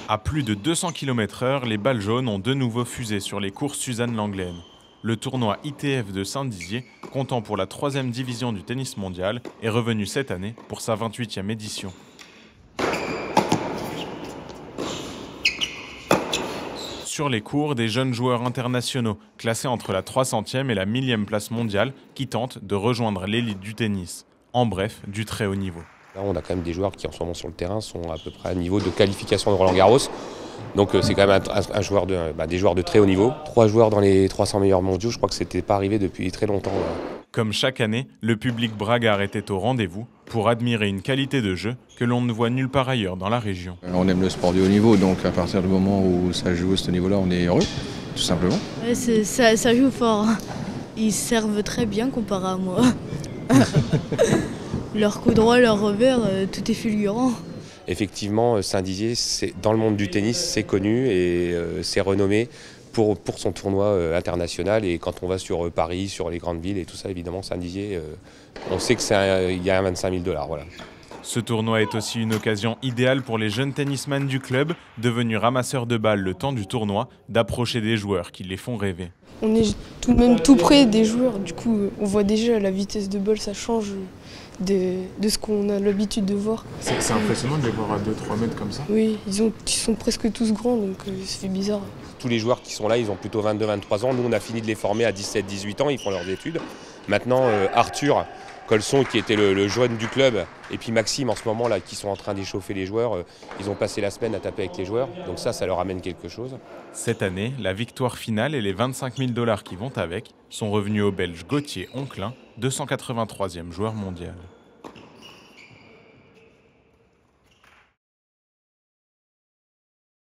À plus de 200 km/h, les balles jaunes ont de nouveau fusé sur les cours Suzanne Lenglen. Le tournoi ITF de Saint-Dizier, comptant pour la 3e division du tennis mondial, est revenu cette année pour sa 28e édition. Sur les cours, des jeunes joueurs internationaux, classés entre la 300e et la 1000e place mondiale, qui tentent de rejoindre l'élite du tennis. En bref, du très haut niveau. Là, on a quand même des joueurs qui en ce moment sur le terrain sont à peu près à niveau de qualification de Roland-Garros. Donc c'est quand même des joueurs de très haut niveau. 3 joueurs dans les 300 meilleurs mondiaux, je crois que c'était pas arrivé depuis très longtemps. Comme chaque année, le public bragard était au rendez-vous pour admirer une qualité de jeu que l'on ne voit nulle part ailleurs dans la région. On aime le sport du haut niveau, donc à partir du moment où ça joue à ce niveau-là, on est heureux, tout simplement. Ouais, ça joue fort. Ils servent très bien comparé à moi. Leur coup droit, leur revers, tout est fulgurant. Effectivement, Saint-Dizier, dans le monde du tennis, c'est connu et c'est renommé pour son tournoi international. Et quand on va sur Paris, sur les grandes villes et tout ça, évidemment, Saint-Dizier, on sait qu'il y a 25 000 $. Voilà. Ce tournoi est aussi une occasion idéale pour les jeunes tennisman du club, devenus ramasseurs de balles le temps du tournoi, d'approcher des joueurs qui les font rêver. On est tout de même tout près des joueurs, du coup on voit déjà la vitesse de balle, ça change de ce qu'on a l'habitude de voir. C'est impressionnant de les voir à 2-3 mètres comme ça. Oui, ils sont presque tous grands, donc ça fait bizarre. Tous les joueurs qui sont là, ils ont plutôt 22-23 ans. Nous, on a fini de les former à 17-18 ans, ils font leurs études. Maintenant, Arthur Colson, qui était le jeune du club, et puis Maxime, en ce moment, là, qui sont en train d'échauffer les joueurs, ils ont passé la semaine à taper avec les joueurs. Donc ça leur amène quelque chose. Cette année, la victoire finale et les 25 000 $ qui vont avec sont revenus au Belge Gauthier Onklin, 283e joueur mondial.